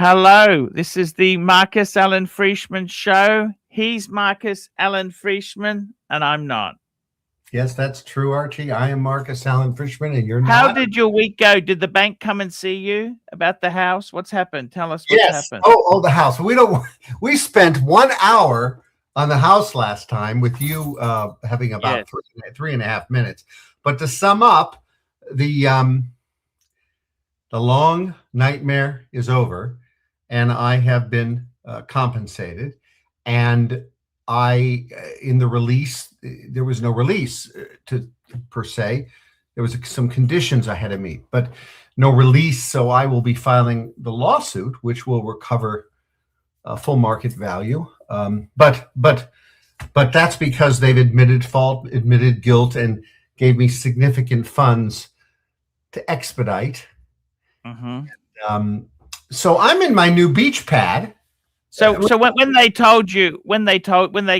Hello, this is the Marcus Allen Frishman show. He's Marcus Allen Frishman, and I'm not. Yes, that's true, Archie. I am Marcus Allen Frishman, and you're not. How did your week go? Did the bank come and see you about the house? What's happened? Tell us what's happened. Oh, the house. We spent 1 hour on the house last time with you having about 3.5 minutes. But to sum up, the long nightmare is over, and I have been compensated. And in the release, there was no release per se. There was some conditions I had to meet, but no release. So I will be filing the lawsuit, which will recover full market value. But that's because they've admitted fault, admitted guilt, and gave me significant funds to expedite. So I'm in my new beach pad. So when they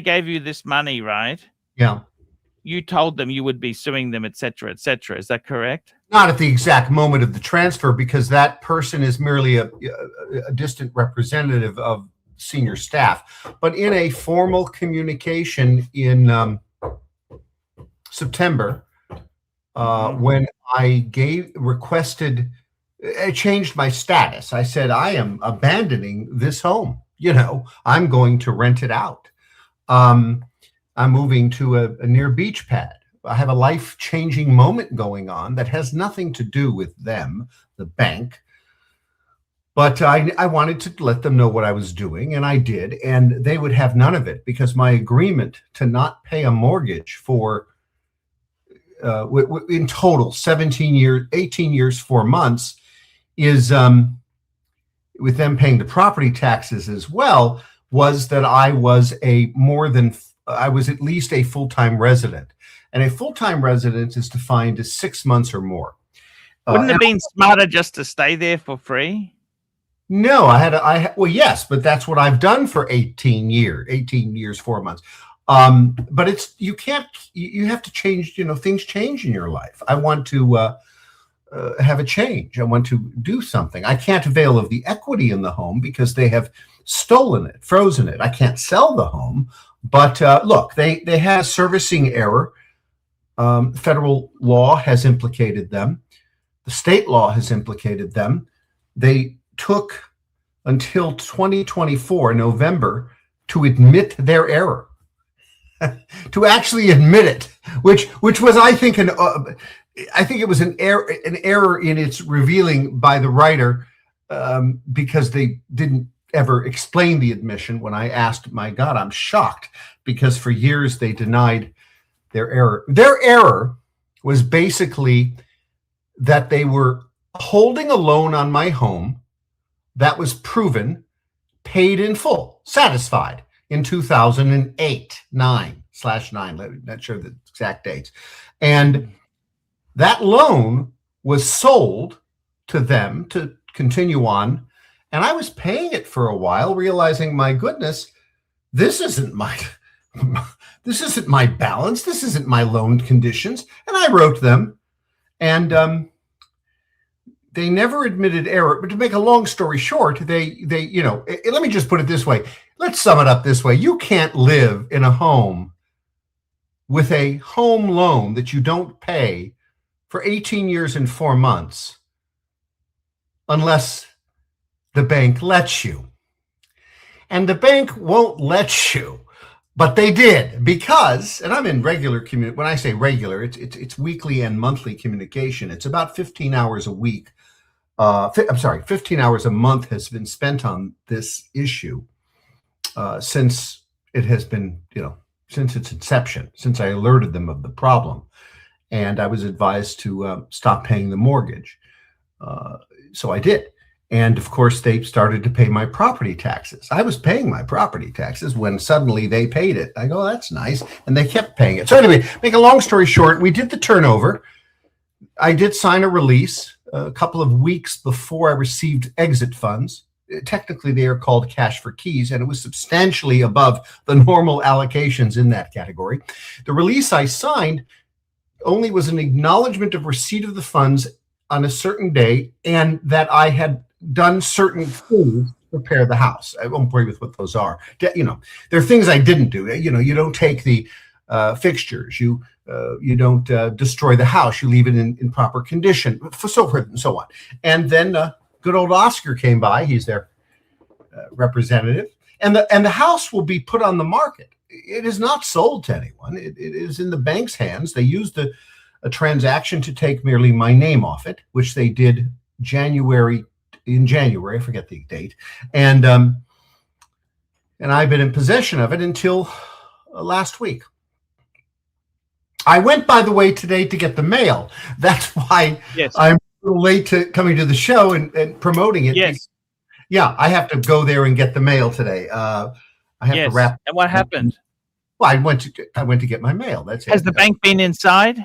gave you this money, right? Yeah. You told them you would be suing them, et cetera, et cetera. Is that correct? Not at the exact moment of the transfer, because that person is merely a distant representative of senior staff. But in a formal communication in September, when I changed my status. I said, I am abandoning this home. I'm going to rent it out. I'm moving to a near beach pad. I have a life-changing moment going on that has nothing to do with them, the bank. But I wanted to let them know what I was doing, and I did. And they would have none of it, because my agreement to not pay a mortgage for, in total, 18 years, 4 months, is with them paying the property taxes as well, was that I was at least a full-time resident. And a full-time resident is defined as 6 months or more. Wouldn't it have been smarter just to stay there for free? No, well, yes, but that's what I've done for 18 years, 4 months. But you have to change, things change in your life. I want to have a change. I want to do something. I can't avail of the equity in the home because they have stolen it, frozen it. I can't sell the home. But look, they had a servicing error. Federal law has implicated them. The state law has implicated them. They took until 2024, November, to admit their error. To actually admit it, which was, I think, I think it was an error in its revealing by the writer, because they didn't ever explain the admission. When I asked, my God, I'm shocked, because for years they denied their error. Their error was basically that they were holding a loan on my home that was proven, paid in full, satisfied in 2008, 9/9, not sure the exact dates. And that loan was sold to them to continue on. And I was paying it for a while, realizing, my goodness, this isn't my balance. This isn't my loan conditions. And I wrote them, and they never admitted error. But to make a long story short, let me just put it this way. Let's sum it up this way. You can't live in a home with a home loan that you don't pay for 18 years and 4 months unless the bank lets you. And the bank won't let you, but they did, because, and I'm in regular community. When I say regular, it's weekly and monthly communication. It's about 15 hours a week. 15 hours a month has been spent on this issue since it has been, since its inception, since I alerted them of the problem. And I was advised to stop paying the mortgage. So I did. And of course, they started to pay my property taxes. I was paying my property taxes when suddenly they paid it. I go, that's nice. And they kept paying it. So anyway, make a long story short, we did the turnover. I did sign a release a couple of weeks before I received exit funds. Technically, they are called cash for keys, and it was substantially above the normal allocations in that category. The release I signed only was an acknowledgement of receipt of the funds on a certain day, and that I had done certain things to prepare the house. I won't bore you with what those are. You know, there are things I didn't do. You know, you don't take the fixtures. You don't destroy the house. You leave it in proper condition, so forth and so on. And then good old Oscar came by. He's their representative, and the house will be put on the market. It is not sold to anyone. It is in the bank's hands. They used a transaction to take merely my name off it, which they did in January, I forget the date, and I've been in possession of it until last week. I went, by the way, today to get the mail. That's why I'm a little late to coming to the show and promoting it. Yes. Yeah, I have to go there and get the mail today. I have to wrap. And what happened? Well, I went to get my mail. That's it. Has the bank been inside?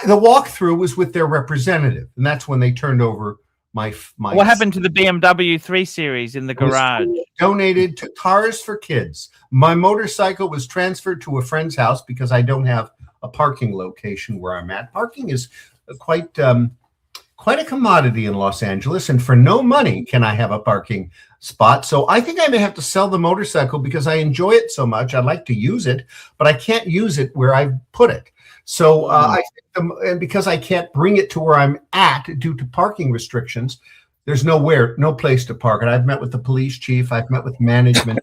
The walkthrough was with their representative, and that's when they turned over my. What happened to the BMW 3 Series in the garage? Donated to Cars for Kids. My motorcycle was transferred to a friend's house because I don't have a parking location where I'm at. Parking is quite a commodity in Los Angeles, and for no money can I have a parking spot. So I think I may have to sell the motorcycle because I enjoy it so much. I'd like to use it, but I can't use it where I put it. So I think and because I can't bring it to where I'm at due to parking restrictions, there's no place to park it. I've met with the police chief. I've met with management.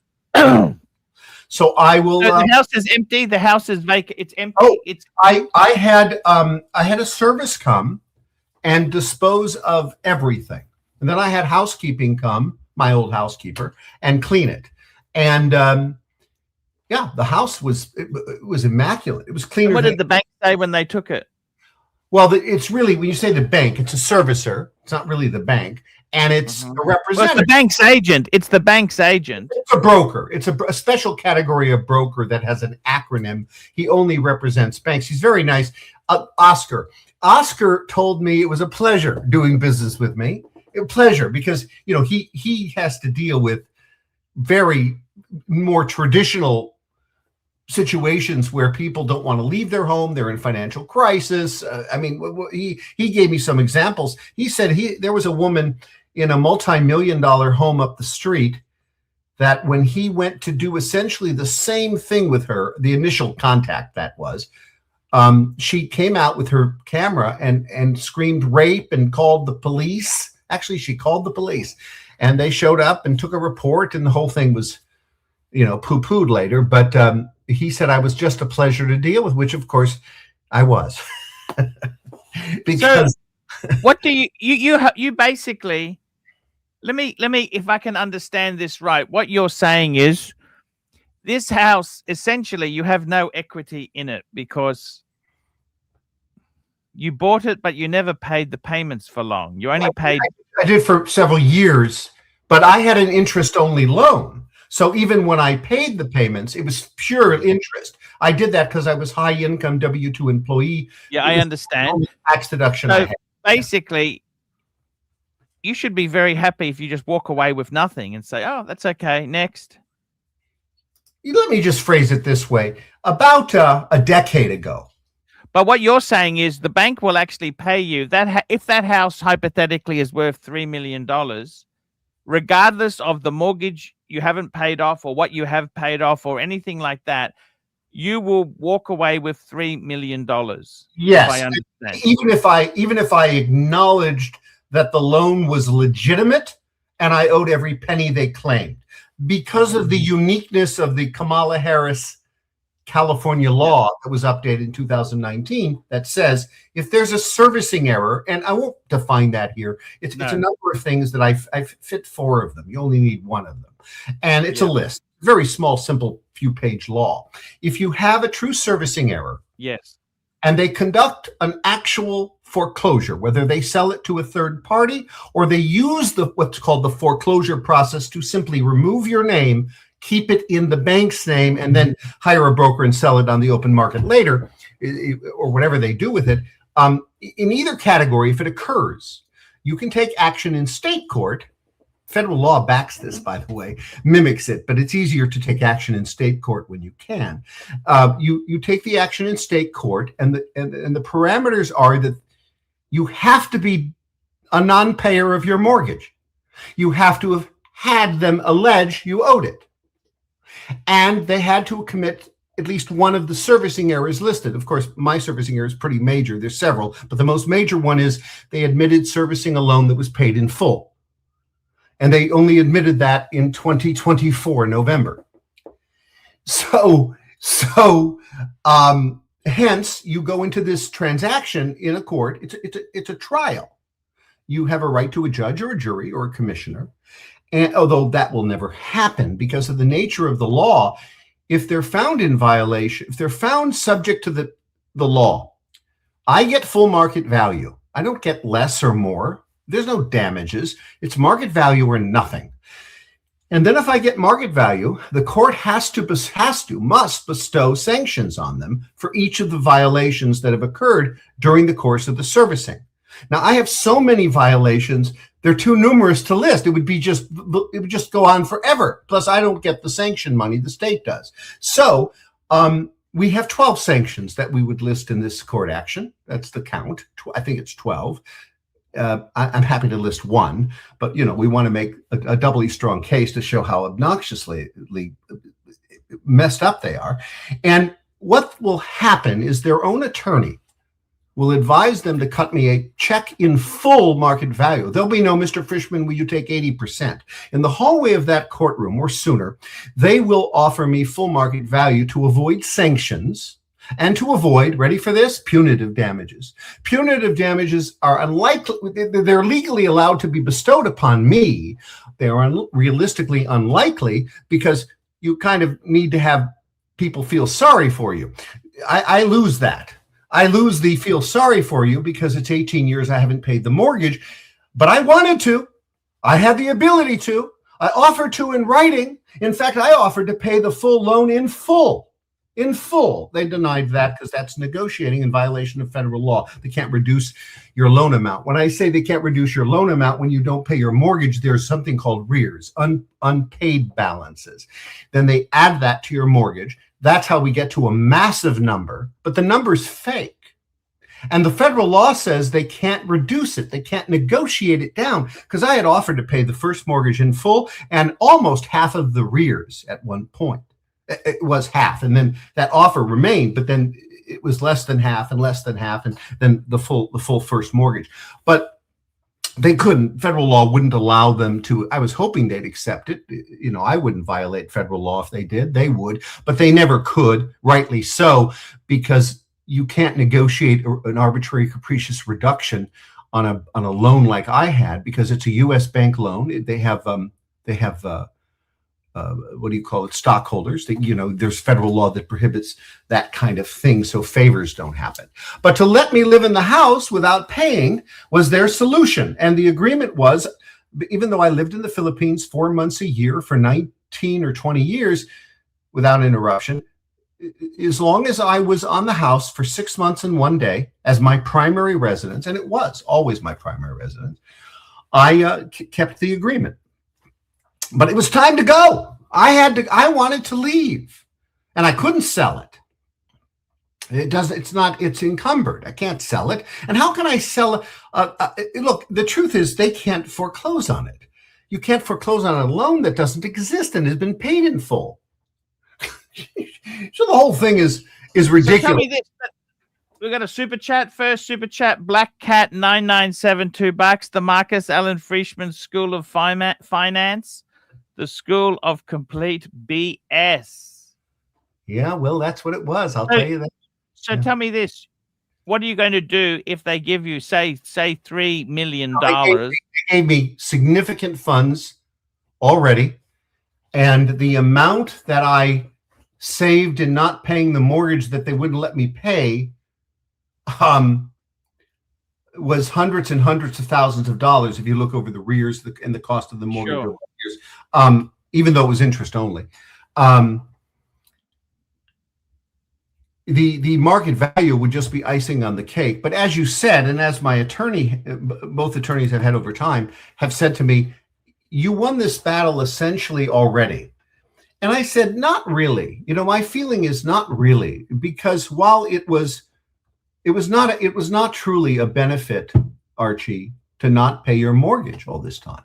So I will. So the house is empty. The house is vacant. It's empty. Oh, I had a service come and dispose of everything, and then I had housekeeping come, my old housekeeper, and clean it. And the house was immaculate. It was cleaner. And what did the bank say when they took it? Well, it's really, when you say the bank, it's a servicer. It's not really the bank, and it's a representative. Well, it's the bank's agent. It's the bank's agent. It's a broker. It's a special category of broker that has an acronym. He only represents banks. He's very nice. Oscar told me it was a pleasure doing business with me. A pleasure because, you know, he has to deal with very more traditional situations where people don't want to leave their home. They're in financial crisis. I mean, he gave me some examples. He said there was a woman in a multi-million-dollar home up the street that when he went to do essentially the same thing with her, the initial contact that was, she came out with her camera and screamed rape and called the police. Actually, she called the police, and they showed up and took a report, and the whole thing was, you know, poo-pooed later. But he said I was just a pleasure to deal with, which of course I was. Because what do you basically, let me, if I can understand this right, what you're saying is this house, essentially you have no equity in it because you bought it, but you never paid the payments for long. You only paid. I did for several years, but I had an interest-only loan. So even when I paid the payments, it was pure interest. I did that because I was high-income W-2 employee. Yeah, I understand. Tax deduction. So basically, you should be very happy if you just walk away with nothing and say, "Oh, that's okay. Next." Let me just phrase it this way: about a decade ago. But what you're saying is the bank will actually pay you that if that house hypothetically is worth $3 million, regardless of the mortgage you haven't paid off or what you have paid off or anything like that, you will walk away with $3 million. Yes, I understand. Even if I acknowledged that the loan was legitimate and I owed every penny they claimed, because of the uniqueness of the Kamala Harris California law that was updated in 2019 that says if there's a servicing error, and I won't define that here, it's a number of things that I've fit 4 of them. You only need 1 of them. And it's a list, very small, simple, few-page law. If you have a true servicing error, and they conduct an actual foreclosure, whether they sell it to a third party or they use what's called the foreclosure process to simply remove your name, keep it in the bank's name, and then hire a broker and sell it on the open market later, or whatever they do with it. In either category, if it occurs, you can take action in state court. Federal law backs this, by the way, mimics it, but it's easier to take action in state court when you can. You take the action in state court, and the parameters are that you have to be a non-payer of your mortgage. You have to have had them allege you owed it. And they had to commit at least one of the servicing errors listed. Of course, my servicing error is pretty major. There's several, but the most major one is they admitted servicing a loan that was paid in full. And they only admitted that in 2024, November. Hence, you go into this transaction in a court. It's a trial. You have a right to a judge or a jury or a commissioner. And although that will never happen because of the nature of the law, if they're found in violation, if they're found subject to the law, I get full market value. I don't get less or more. There's no damages. It's market value or nothing. And then if I get market value, the court must bestow sanctions on them for each of the violations that have occurred during the course of the servicing. Now, I have so many violations, they're too numerous to list. It would just go on forever. Plus, I don't get the sanction money, the state does. So we have 12 sanctions that we would list in this court action. That's the count. I think it's 12. I'm happy to list one, but we want to make a doubly strong case to show how obnoxiously messed up they are. And what will happen is their own attorney will advise them to cut me a check in full market value. There'll be no, Mr. Frishman, will you take 80%? In the hallway of that courtroom or sooner, they will offer me full market value to avoid sanctions and to avoid, ready for this, punitive damages. Punitive damages are unlikely, they're legally allowed to be bestowed upon me. They are realistically unlikely because you kind of need to have people feel sorry for you. I lose that. I lose the feel sorry for you because it's 18 years I haven't paid the mortgage, but I wanted to. I had the ability to. I offered to in writing. In fact, I offered to pay the full loan in full. In full. They denied that because that's negotiating in violation of federal law. They can't reduce your loan amount. When I say they can't reduce your loan amount, when you don't pay your mortgage, there's something called arrears, unpaid balances. Then they add that to your mortgage. That's how we get to a massive number, but the number's fake. And the federal law says they can't reduce it. They can't negotiate it down because I had offered to pay the first mortgage in full and almost half of the arrears at one point. It was half, and then that offer remained, but then it was less than half, and then the full first mortgage. But they couldn't. Federal law wouldn't allow them to. I was hoping they'd accept it. I wouldn't violate federal law if they did. They would, but they never could. Rightly so, because you can't negotiate an arbitrary, capricious reduction on a loan like I had because it's a U.S. bank loan. They have what do you call it? Stockholders. That there's federal law that prohibits that kind of thing, so favors don't happen. But to let me live in the house without paying was their solution, and the agreement was, even though I lived in the Philippines 4 months a year for 19 or 20 years without interruption, as long as I was on the house for 6 months and 1 day as my primary residence, and it was always my primary residence, I kept the agreement. But it was time to go. I wanted to leave, and I couldn't sell it. It's encumbered. I can't sell it. And how can I sell it? Look, the truth is they can't foreclose on it. You can't foreclose on a loan that doesn't exist and has been paid in full. So the whole thing is ridiculous. So tell me this. We got a super chat first. Super chat. Black Cat 997 $2. The Marcus Allen Frishman School of Finance. The School of Complete BS. Yeah, well, that's what it was. I'll tell you that. So tell me this. What are you going to do if they give you, say $3 million? They gave me significant funds already. And the amount that I saved in not paying the mortgage that they wouldn't let me pay was hundreds and hundreds of thousands of dollars if you look over the arrears and the cost of the mortgage over the years, even though it was interest only. The market value would just be icing on the cake. But as you said, and as my attorney, both attorneys I've had over time, have said to me, you won this battle essentially already. And I said, not really. My feeling is not really, because while it was not truly a benefit, Archie, to not pay your mortgage all this time.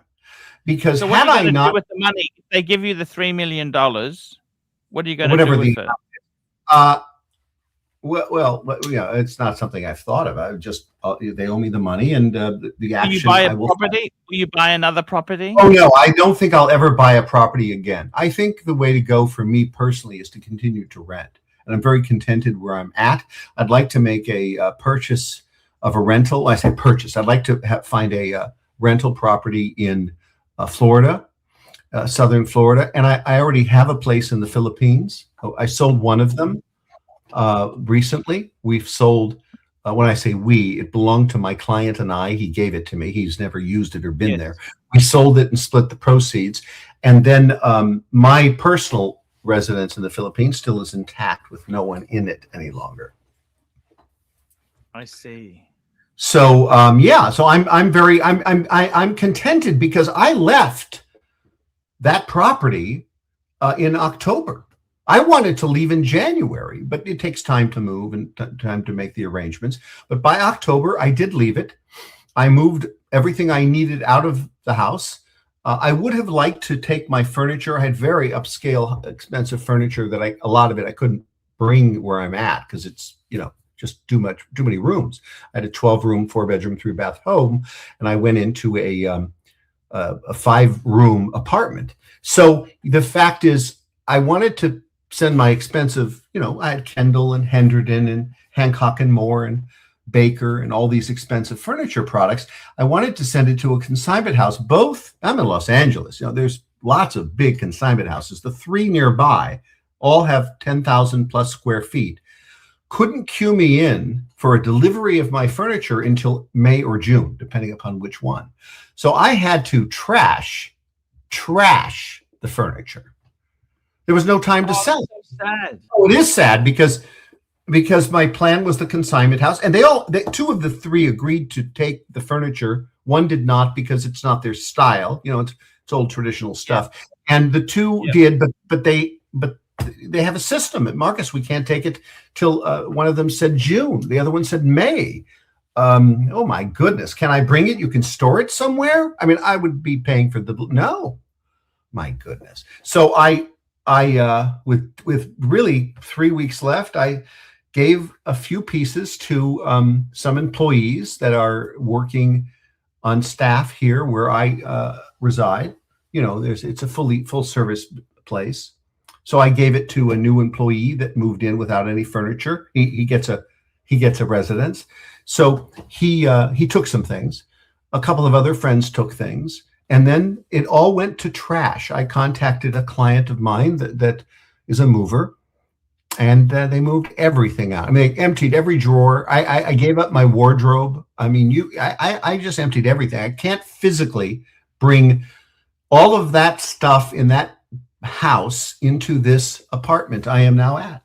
because So what had are you I going to not, do with the money? If they give you the $3 million, what are you going to whatever do with the, it? well, yeah, it's not something I've thought of. I would just, they owe me the money, and the Will you action buy a I will. property? Will you buy another property? Oh no, I don't think I'll ever buy a property again. I think the way to go for me personally is to continue to rent, and I'm very contented where I'm at. I'd like to make a purchase of a rental. I say purchase. I'd like to find a rental property in Florida, southern Florida, and I already have a place in the Philippines. I sold one of them recently. We've sold. When I say we, it belonged to my client and I. He gave it to me. He's never used it or been there. We sold it and split the proceeds. And then my personal residence in the Philippines still is intact with no one in it any longer. I see. So yeah, so I'm contented because I left that property in October. I wanted to leave in January, but it takes time to move and time to make the arrangements. But by October, I did leave it. I moved everything I needed out of the house. I would have liked to take my furniture. I had very upscale, expensive furniture that a lot of it I couldn't bring where I'm at because it's, just too many rooms. I had a 12-room, 4-bedroom, 3-bath home, and I went into a 5-room apartment. So the fact is, I wanted to send my expensive, I had Kendall and Henderson and Hancock and Moore and Baker and all these expensive furniture products. I wanted to send it to a consignment house. I'm in Los Angeles. There's lots of big consignment houses. The 3 nearby all have 10,000 plus square feet. Couldn't queue me in for a delivery of my furniture until May or June, depending upon which one. So I had to trash the furniture. There was no time to sell it. So sad. Oh, it is sad because my plan was the consignment house, and 2 of the 3 agreed to take the furniture. One did not because it's not their style. It's old traditional stuff. Yeah. And the 2 did, but they have a system at Marcus. We can't take it till one of them said June. The other one said May. Oh my goodness. Can I bring it? You can store it somewhere? I mean, I would be paying for no. My goodness. So I with really 3 weeks left, I gave a few pieces to some employees that are working on staff here where I reside. It's a full service place. So I gave it to a new employee that moved in without any furniture. He gets a residence. So he took some things. A couple of other friends took things, and then it all went to trash. I contacted a client of mine that is a mover, and they moved everything out. I mean, they emptied every drawer. I gave up my wardrobe. I mean, I just emptied everything. I can't physically bring all of that stuff in that house into this apartment I am now at.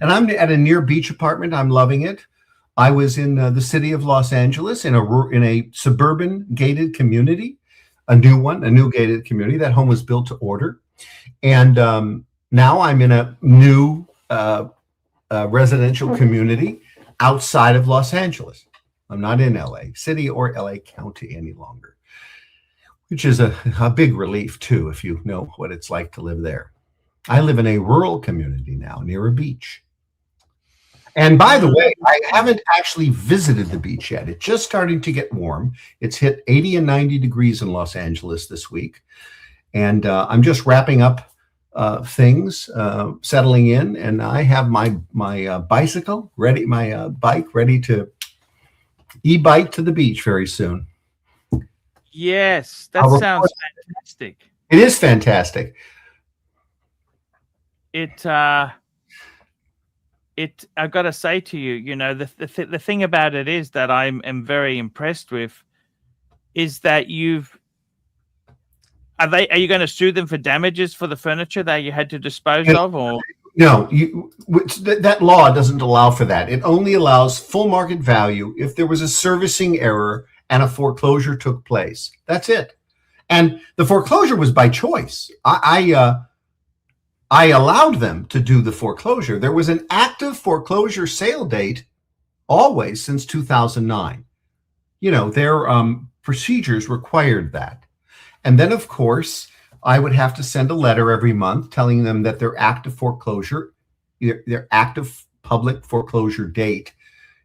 And I'm at a near beach apartment. I'm loving it. I was in the city of Los Angeles in a suburban gated community, a new gated community. That home was built to order. And now I'm in a new residential community outside of Los Angeles. I'm not in LA City or LA County any longer, which is a big relief too, if you know what it's like to live there. I live in a rural community now near a beach. And by the way, I haven't actually visited the beach yet. It's just starting to get warm. It's hit 80 and 90 degrees in Los Angeles this week. And I'm just wrapping up things, settling in. And I have my bicycle ready, my bike ready to e-bike to the beach very soon. Yes, that sounds fantastic. It is fantastic. I've got to say to you, the thing about it is that I am very impressed with is that are you going to sue them for damages for the furniture that you had to dispose of, or no? That law doesn't allow for that. It only allows full market value if there was a servicing error and a foreclosure took place. That's it. And the foreclosure was by choice. I allowed them to do the foreclosure. There was an active foreclosure sale date always since 2009. Their procedures required that. And then, of course, I would have to send a letter every month telling them that their active foreclosure, their active public foreclosure date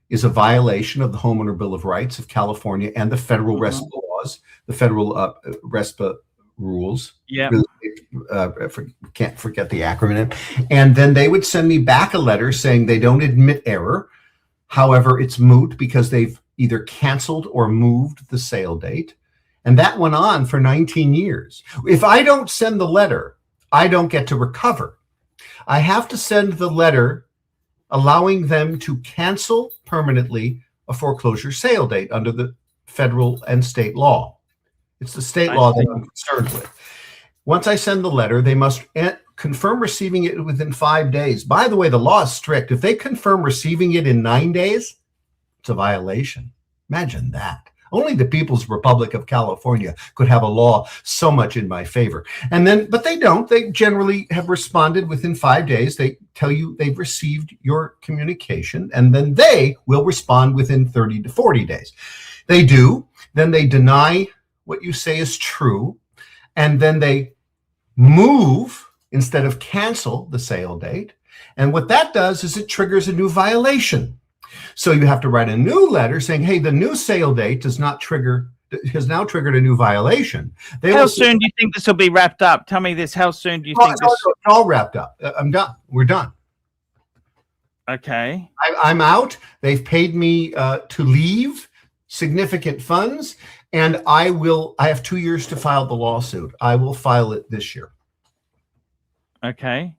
is a violation of the Homeowner Bill of Rights of California and the federal RESPA laws, the federal RESPA rules. Yeah. Can't forget the acronym. And then they would send me back a letter saying they don't admit error. However, it's moot because they've either canceled or moved the sale date. And that went on for 19 years. If I don't send the letter, I don't get to recover. I have to send the letter allowing them to cancel permanently a foreclosure sale date under the federal and state law. It's the state law that I'm concerned with. Once I send the letter, they must confirm receiving it within 5 days. By the way, the law is strict. If they confirm receiving it in 9 days, it's a violation. Imagine that. Only the People's Republic of California could have a law so much in my favor. And then, but they don't. They generally have responded within 5 days. They tell you they've received your communication, and then they will respond within 30 to 40 days. They do. Then they deny what you say is true, and then they move instead of cancel the sale date. And what that does is it triggers a new violation. So you have to write a new letter saying, hey, the new sale date has now triggered a new violation. How soon do you think this will be wrapped up? Tell me this. How soon do you think this? It's all wrapped up. I'm done. We're done. Okay. I'm out. They've paid me to leave significant funds, and I have 2 years to file the lawsuit. I will file it this year. Okay.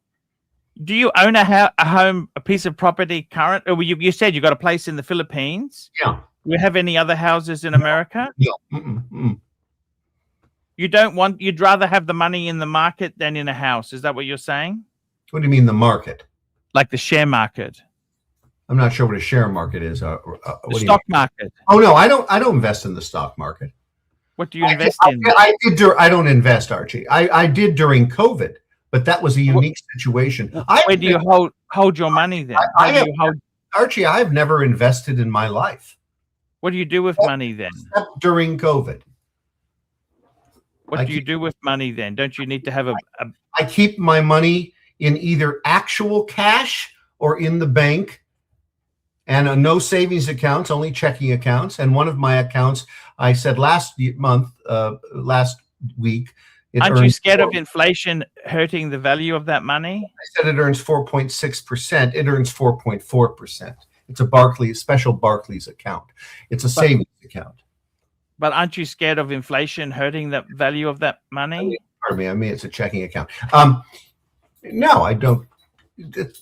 Do you own a home, a piece of property current? Or you said you got a place in the Philippines. Yeah. Do you have any other houses in America? No. You'd rather have the money in the market than in a house. Is that what you're saying? What do you mean the market? Like the share market? I'm not sure what a share market is. The stock market. Oh no, I don't invest in the stock market. What do you invest in? I don't invest, Archie. I did during COVID. But that was a unique situation. Where do you hold your money then? Archie, I've never invested in my life. What do you do with money then? Except during COVID. What do you do with money then? Don't you need to have I keep my money in either actual cash or in the bank, and no savings accounts, only checking accounts. And one of my accounts, I said last week, aren't you scared of inflation hurting the value of that money? I said it earns 4.6%. It earns 4.4%. It's a special Barclays account. It's a savings account. But aren't you scared of inflation hurting the value of that money? Pardon me. I mean, it's a checking account. No, I don't.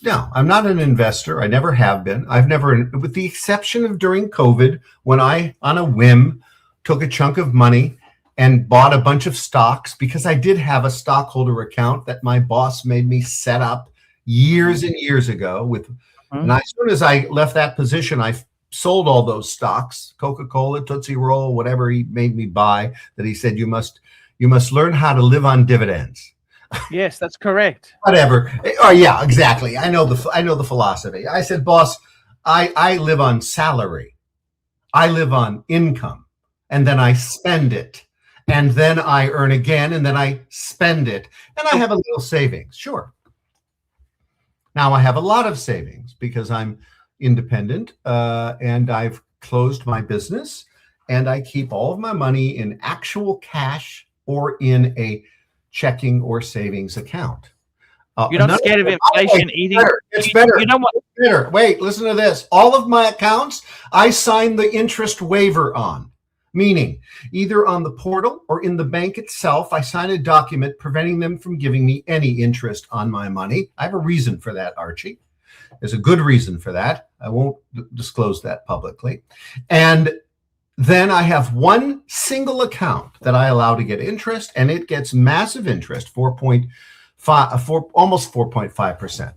No, I'm not an investor. I never have been. I've never, with the exception of during COVID, when I, on a whim, took a chunk of money and bought a bunch of stocks, because I did have a stockholder account that my boss made me set up years and years ago. And as soon as I left that position, I sold all those stocks, Coca-Cola, Tootsie Roll, whatever he made me buy, that he said, you must learn how to live on dividends. Yes, that's correct. Whatever. Oh yeah, exactly. I know the philosophy. I said, boss, I live on salary. I live on income, and then I spend it. And then I earn again, and then I spend it. And I have a little savings, sure. Now I have a lot of savings because I'm independent, and I've closed my business, and I keep all of my money in actual cash or in a checking or savings account. You're not scared of inflation eating? It's better. You know what? It's better. Wait, listen to this. All of my accounts, I sign the interest waiver on. Meaning, either on the portal or in the bank itself, I sign a document preventing them from giving me any interest on my money. I have a reason for that, Archie. There's a good reason for that. I won't disclose that publicly. And then I have one single account that I allow to get interest, and it gets massive interest, almost 4.5%.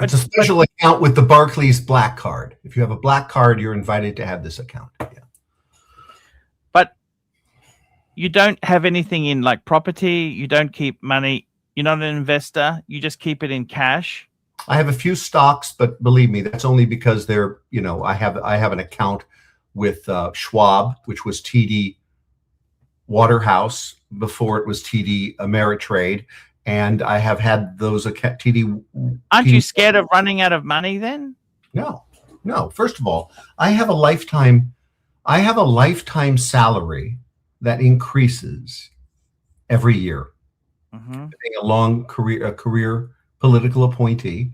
It's a special account with the Barclays Black Card. If you have a Black Card, you're invited to have this account. Yeah. But you don't have anything in like property. You don't keep money. You're not an investor. You just keep it in cash. I have a few stocks, but believe me, that's only because they're, I have an account with Schwab, which was TD Waterhouse before it was TD Ameritrade, and I have had those TD. Aren't you scared of running out of money then? No, no. First of all, I have a lifetime salary that increases every year. Being a long career political appointee.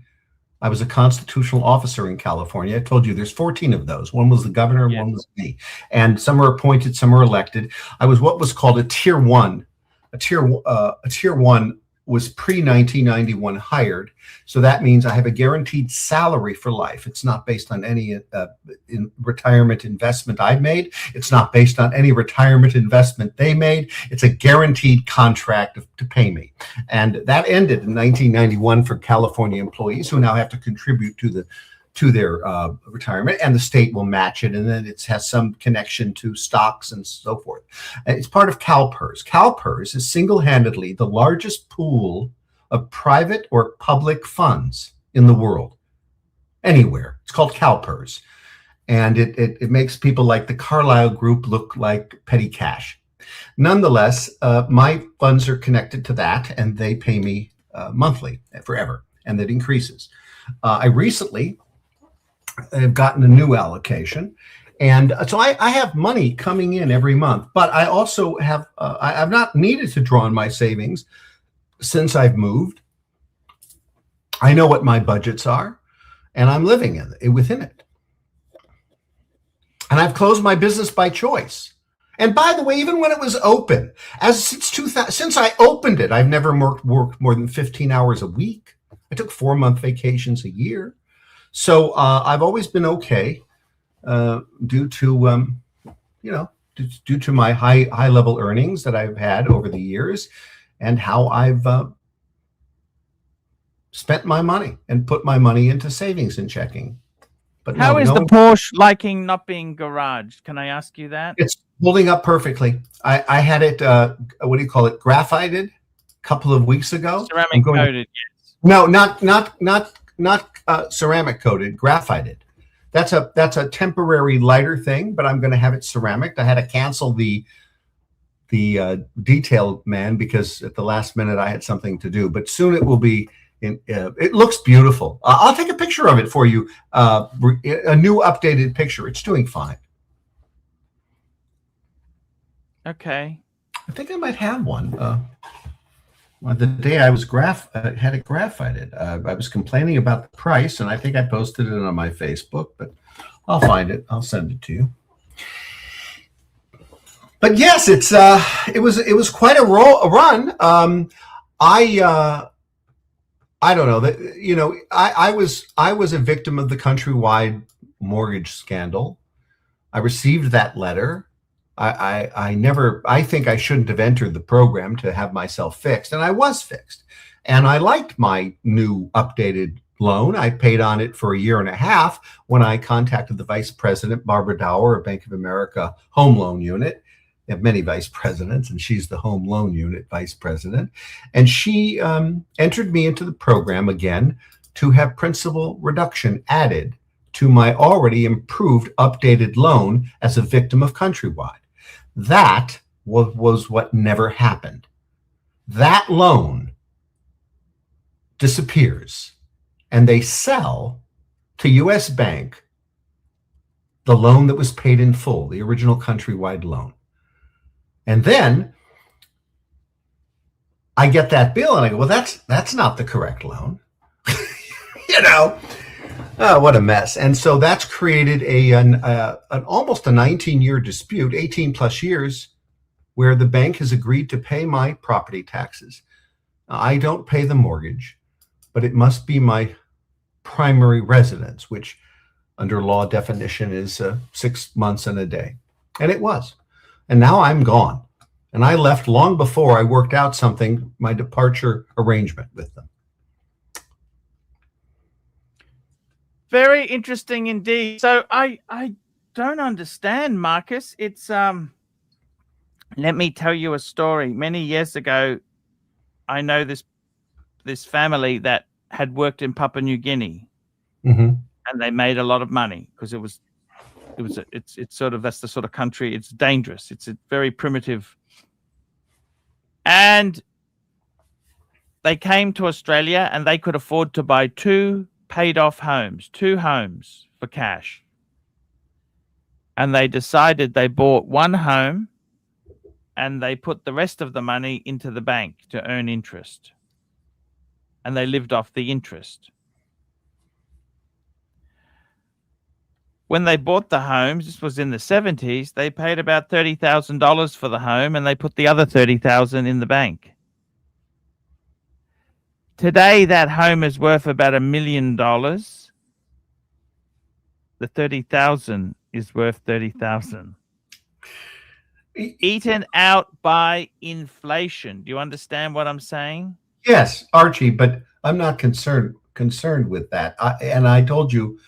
I was a constitutional officer in California. I told you there's 14 of those. One was the governor, one was me. And some are appointed, some are elected. I was what was called a tier one. A tier one was pre-1991 hired. So that means I have a guaranteed salary for life. It's not based on any retirement investment I made. It's not based on any retirement investment they made. It's a guaranteed contract to pay me. And that ended in 1991 for California employees who now have to contribute to their retirement, and the state will match it, and then it has some connection to stocks and so forth. It's part of CalPERS. CalPERS is single-handedly the largest pool of private or public funds in the world, anywhere. It's called CalPERS, and it makes people like the Carlyle Group look like petty cash. Nonetheless, my funds are connected to that, and they pay me monthly forever, and that increases. I recently have gotten a new allocation, and so I have money coming in every month, but I also have I've not needed to draw on my savings since I've moved. I know what my budgets are, and I'm living within it. And I've closed my business by choice. And by the way, even when it was open, since I opened it, I've never worked more than 15 hours a week. I took 4-month vacations a year. So I've always been okay due to due to my high level earnings that I've had over the years, and how I've spent my money and put my money into savings and checking. But how is the Porsche liking not being garaged? Can I ask you that? It's holding up perfectly. I had it what do you call it, graphited a couple of weeks ago. Ceramic coated, yes. No, not ceramic coated, graphited. That's a temporary lighter thing, but I'm going to have it ceramic. I had to cancel the detail man because at the last minute I had something to do, but soon it will be in. It looks beautiful. I'll take a picture of it for you. A new updated picture. It's doing fine. Okay. I think I might have one. The day I was had it graphited, I was complaining about the price, and I think I posted it on my Facebook, but I'll find it. I'll send it to you. But yes, it was quite a run. I don't know that, I was a victim of the Countrywide mortgage scandal. I received that letter. I think I shouldn't have entered the program to have myself fixed, and I was fixed. And I liked my new updated loan. I paid on it for 1.5 years when I contacted the vice president, Barbara Dower, of Bank of America Home Loan Unit. They have many vice presidents, and she's the Home Loan Unit vice president. And she entered me into the program again to have principal reduction added to my already improved updated loan as a victim of Countrywide. That was what never happened. That loan disappears, and they sell to U.S. Bank the loan that was paid in full, the original Countrywide loan. And then I get that bill, and I go, well, that's not the correct loan. Oh, what a mess. And so that's created an almost a 19-year dispute, 18 plus years, where the bank has agreed to pay my property taxes. I don't pay the mortgage, but it must be my primary residence, which under law definition is 6 months and a day. And it was. And now I'm gone. And I left long before I worked out something, my departure arrangement with them. Very interesting indeed. So I don't understand, Marcus. It's let me tell you a story. Many years ago, I know this family that had worked in Papua New Guinea, and they made a lot of money because it's sort of, that's the sort of country. It's dangerous. It's a very primitive And they came to Australia and they could afford to buy two homes for cash. And they decided they bought one home and they put the rest of the money into the bank to earn interest. And they lived off the interest. When they bought the homes, this was in the 70s, they paid about $30,000 for the home and they put the other $30,000 in the bank. Today, that home is worth about $1 million. The $30,000 is worth $30,000. Eaten out by inflation. Do you understand what I'm saying? Yes, Archie, but I'm not concerned with that. And I told you,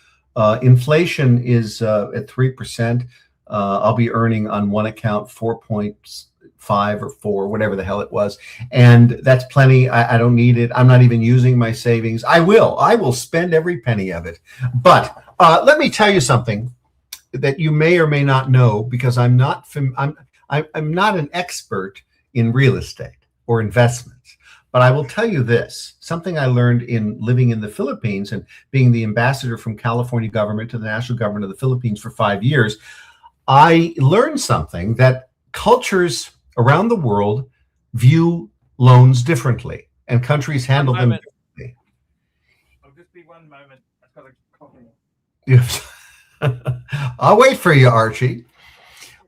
inflation is at 3%. I'll be earning on one account 4.5 or 4, whatever the hell it was, and that's plenty. I don't need it. I'm not even using my savings. I will spend every penny of it. But let me tell you something that you may or may not know, because I'm not an expert in real estate or investments. But I will tell you this, something I learned in living in the Philippines and being the ambassador from California government to the national government of the Philippines for 5 years. I learned something, that cultures around the world view loans differently and countries handle them differently. I'll just be one moment. I've got a coffee. Yes. I'll wait for you, Archie.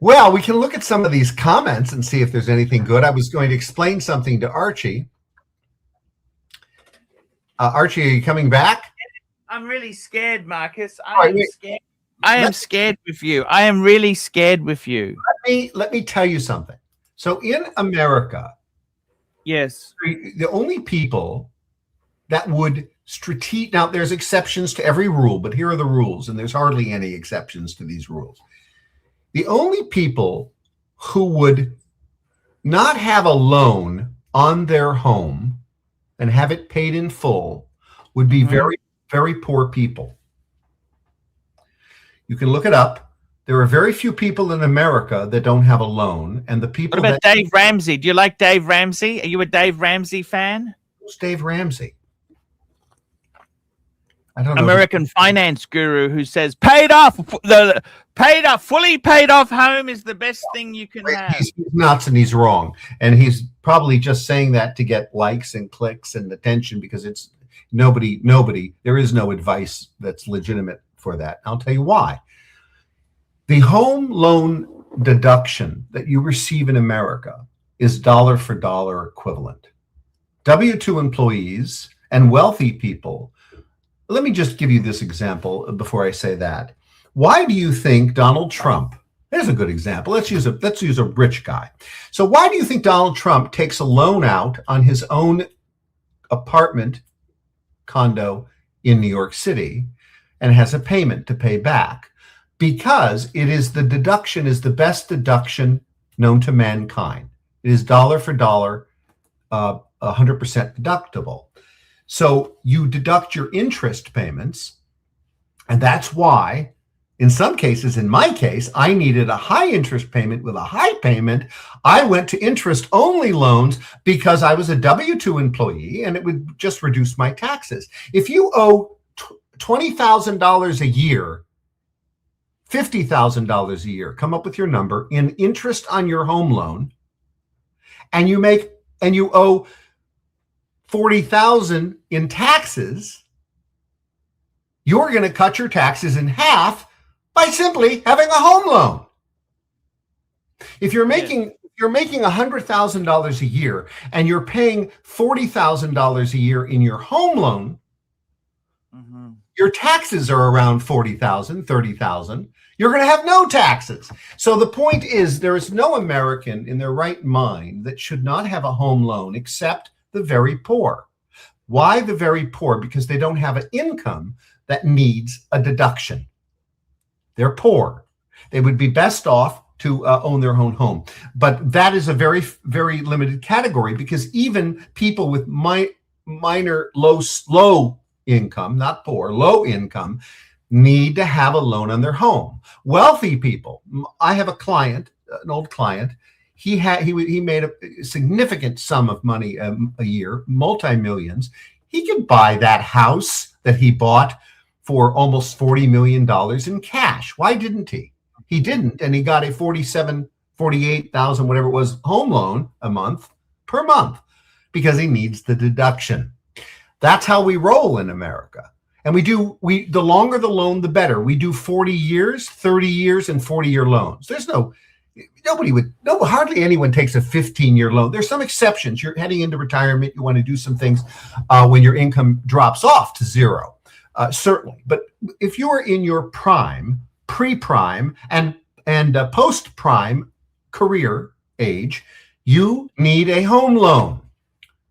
Well, we can look at some of these comments and see if there's anything good. I was going to explain something to Archie. Archie, are you coming back? I'm really scared, Marcus. I am scared with you. I am really scared with you. Let me tell you something. So in America, yes, the only people that would now there's exceptions to every rule, but here are the rules, and there's hardly any exceptions to these rules. The only people who would not have a loan on their home and have it paid in full would be very, very poor people. You can look it up. There are very few people in America that don't have a loan, and the people. What about Dave Ramsey? Do you like Dave Ramsey? Are you a Dave Ramsey fan? Who's Dave Ramsey? I don't know. American finance guru who says fully paid off home is the best thing you can have. He's nuts and he's wrong, and he's probably just saying that to get likes and clicks and attention, because it's nobody. There is no advice that's legitimate for that. I'll tell you why. The home loan deduction that you receive in America is dollar for dollar equivalent. W-2 employees and wealthy people. Let me just give you this example before I say that. Why do you think Donald Trump, there's a good example. Let's use a rich guy. So why do you think Donald Trump takes a loan out on his own apartment condo in New York City and has a payment to pay back? Because the deduction is the best deduction known to mankind. It is dollar for dollar, 100% deductible. So you deduct your interest payments, and that's why, in some cases, in my case, I needed a high interest payment with a high payment. I went to interest-only loans because I was a W-2 employee, and it would just reduce my taxes. If you owe $20,000 a year, $50,000 a year, come up with your number, in interest on your home loan, and you owe $40,000 in taxes, you're going to cut your taxes in half by simply having a home loan. If you're making $100,000 a year and you're paying $40,000 a year in your home loan, your taxes are around $40,000, $30,000. You're going to have no taxes. So the point is, there is no American in their right mind that should not have a home loan except the very poor. Why the very poor? Because they don't have an income that needs a deduction. They're poor. They would be best off to own their own home. But that is a very, very limited category, because even people with minor low income, not poor, low income, need to have a loan on their home. Wealthy people. I have a client, an old client. he made a significant sum of money a year, multi-millions. He could buy that house that he bought for almost $40 million in cash. Why didn't he? He didn't, and he got a $48,000, whatever it was, home loan per month, because he needs the deduction. That's how we roll in America. And the longer the loan, the better. We do 40 years, 30 years, and 40-year loans. There's hardly anyone takes a 15-year loan. There's some exceptions. You're heading into retirement. You want to do some things when your income drops off to zero, certainly. But if you are in your prime, pre-prime, and post-prime career age, you need a home loan.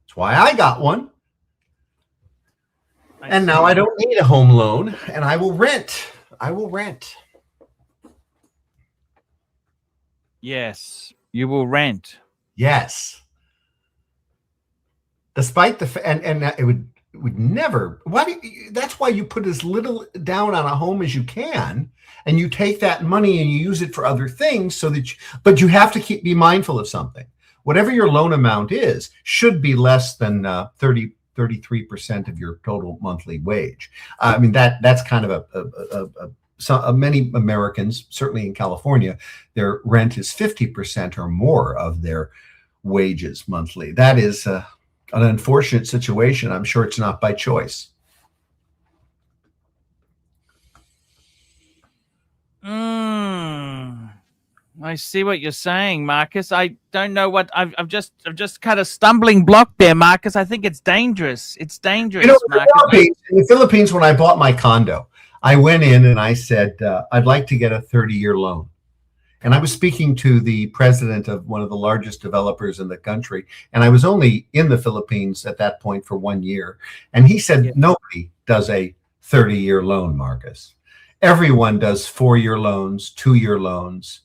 That's why I got one. And now I don't need a home loan, and I will rent. Yes, you will rent. Yes. Despite and it would never. That's why you put as little down on a home as you can, and you take that money and you use it for other things, but you have to be mindful of something. Whatever your loan amount is should be less than 33% of your total monthly wage. I mean, that's kind of many Americans, certainly in California, their rent is 50% or more of their wages monthly. That is an unfortunate situation. I'm sure it's not by choice. I see what you're saying, Marcus. I don't know what I've just cut a stumbling block there, Marcus. I think it's dangerous. It's dangerous, Marcus. In the Philippines, when I bought my condo, I went in and I said, I'd like to get a 30-year loan. And I was speaking to the president of one of the largest developers in the country. And I was only in the Philippines at that point for 1 year. And he said, Nobody does a 30-year loan, Marcus. Everyone does 4-year loans, 2-year loans.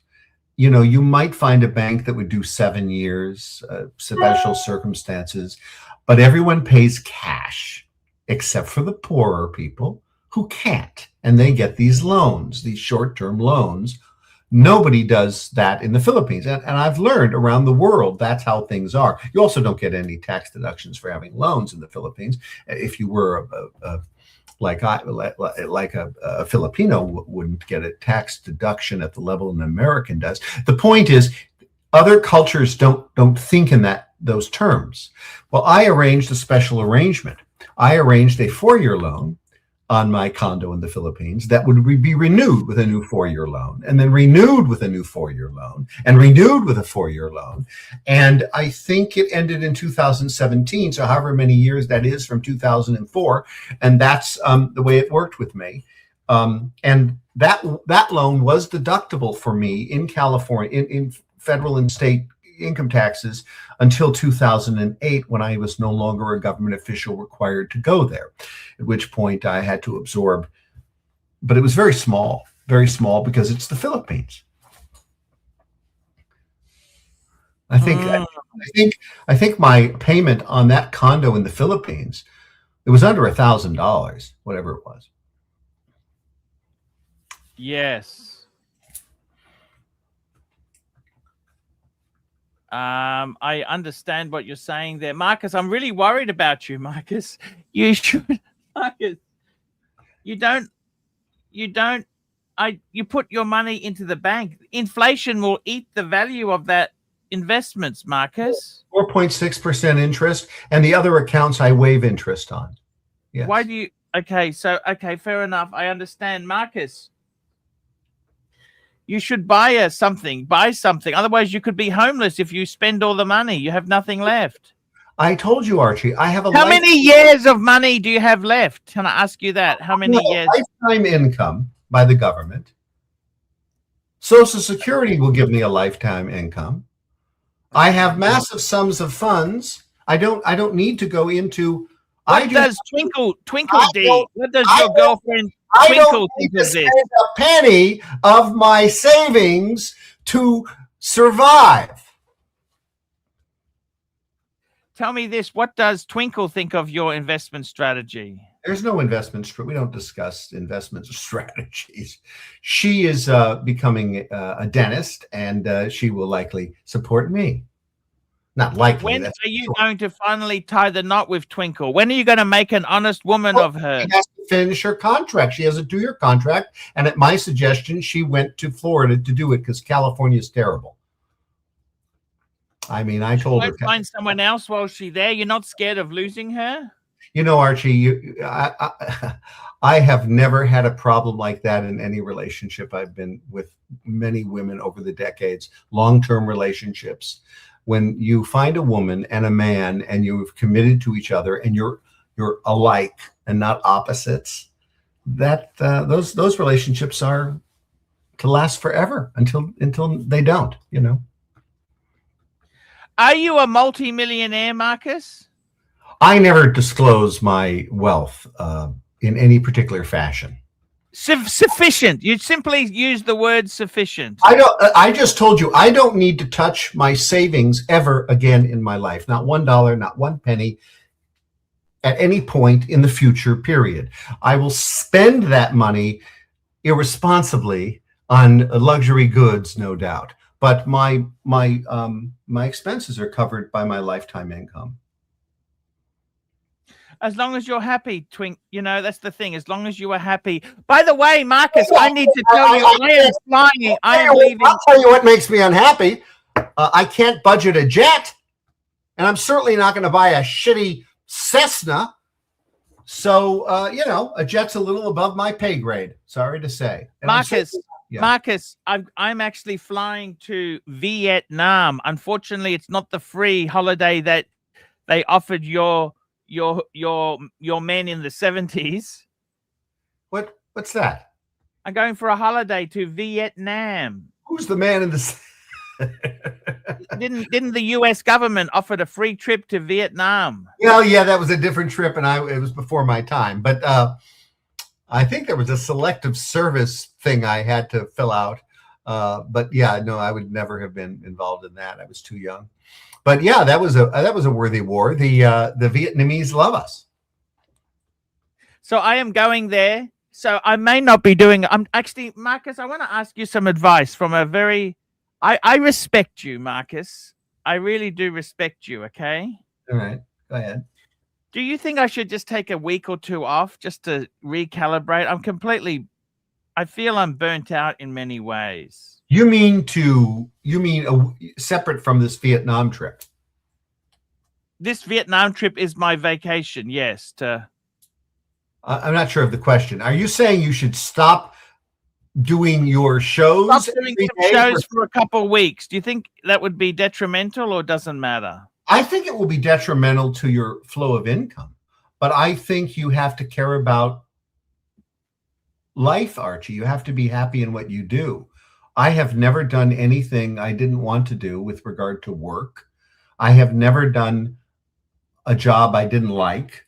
You know, you might find a bank that would do 7 years, special circumstances, but everyone pays cash except for the poorer people who can't. And they get these loans, these short-term loans. Nobody does that in the Philippines. And I've learned around the world, that's how things are. You also don't get any tax deductions for having loans in the Philippines. If you were like a Filipino wouldn't get a tax deduction at the level an American does. The point is, other cultures don't think in those terms. Well, I arranged a special arrangement. I arranged a 4-year loan on my condo in the Philippines that would be renewed with a new 4-year loan, and then renewed with a new 4-year loan, and renewed with a 4-year loan. And I think it ended in 2017, so however many years that is from 2004, and that's the way it worked with me. And that loan was deductible for me in California, in federal and state income taxes until 2008, when I was no longer a government official required to go there, at which point I had to absorb, but it was very small because it's the Philippines. I think my payment on that condo in the Philippines, it was under $1,000, whatever it was. Yes. I understand what you're saying there, Marcus. I'm really worried about you, Marcus. You should, Marcus. You put your money into the bank. Inflation will eat the value of that investments, Marcus. 4.6% interest, and the other accounts I waive interest on. Yes. Why do you? Okay, fair enough. I understand, Marcus. You should buy something. Otherwise, you could be homeless if you spend all the money. You have nothing left. I told you, Archie, I have How many years of money do you have left? Can I ask you that? How many years? Lifetime income by the government. Social Security will give me a lifetime income. I have massive sums of funds. I don't need to go into. What does Twinkle D? What does your girlfriend Twinkle think of this? I don't need to spend a penny of my savings to survive. Tell me this: what does Twinkle think of your investment strategy? There's no investment. We don't discuss investment strategies. She is becoming a dentist, and she will likely support me. Not likely. When are you going to finally tie the knot with Twinkle? When are you going to make an honest woman of her? She has to finish her contract. She has a 2-year contract, and at my suggestion, she went to Florida to do it because California is terrible. I mean, I told her. Find someone else while she's there. You're not scared of losing her? You know, Archie, I have never had a problem like that in any relationship. I've been with many women over the decades, long-term relationships. When you find a woman and a man and you've committed to each other and you're alike and not opposites, that those relationships are to last forever until they don't, you know. Are you a multi-millionaire, Marcus? I never disclose my wealth in any particular fashion. Sufficient. You simply use the word sufficient. I just told you I don't need to touch my savings ever again in my life. Not $1, not 1 penny at any point in the future, period. I will spend that money irresponsibly on luxury goods, no doubt. But my expenses are covered by my lifetime income. As long as you're happy, Twink, you know, that's the thing. As long as you are happy. By the way, Marcus, I need to tell you, I am flying. I am leaving. I'll tell you what makes me unhappy. I can't budget a jet, and I'm certainly not going to buy a shitty Cessna. So, you know, a jet's a little above my pay grade. Sorry to say. And Marcus, I'm actually flying to Vietnam. Unfortunately, it's not the free holiday that they offered your men in the 70s. What's that? I'm going for a holiday to Vietnam. Who's the man in the didn't the US government offer a free trip to Vietnam? Well, yeah, that was a different trip, and it was before my time. But I think there was a selective service thing I had to fill out. But yeah, no, I would never have been involved in that. I was too young. But yeah, that was a worthy war. The Vietnamese love us. So I am going there. So I may not be doing. I'm actually, Marcus, I want to ask you some advice from a very. I respect you, Marcus. I really do respect you. Okay. All right. Go ahead. Do you think I should just take a week or two off just to recalibrate? I feel I'm burnt out in many ways. You mean separate from this Vietnam trip? This Vietnam trip is my vacation, yes. I'm not sure of the question. Are you saying you should stop doing your shows? Stop doing some shows for a couple of weeks. Do you think that would be detrimental or doesn't matter? I think it will be detrimental to your flow of income. But I think you have to care about life, Archie. You have to be happy in what you do. I have never done anything I didn't want to do with regard to work. I have never done a job I didn't like.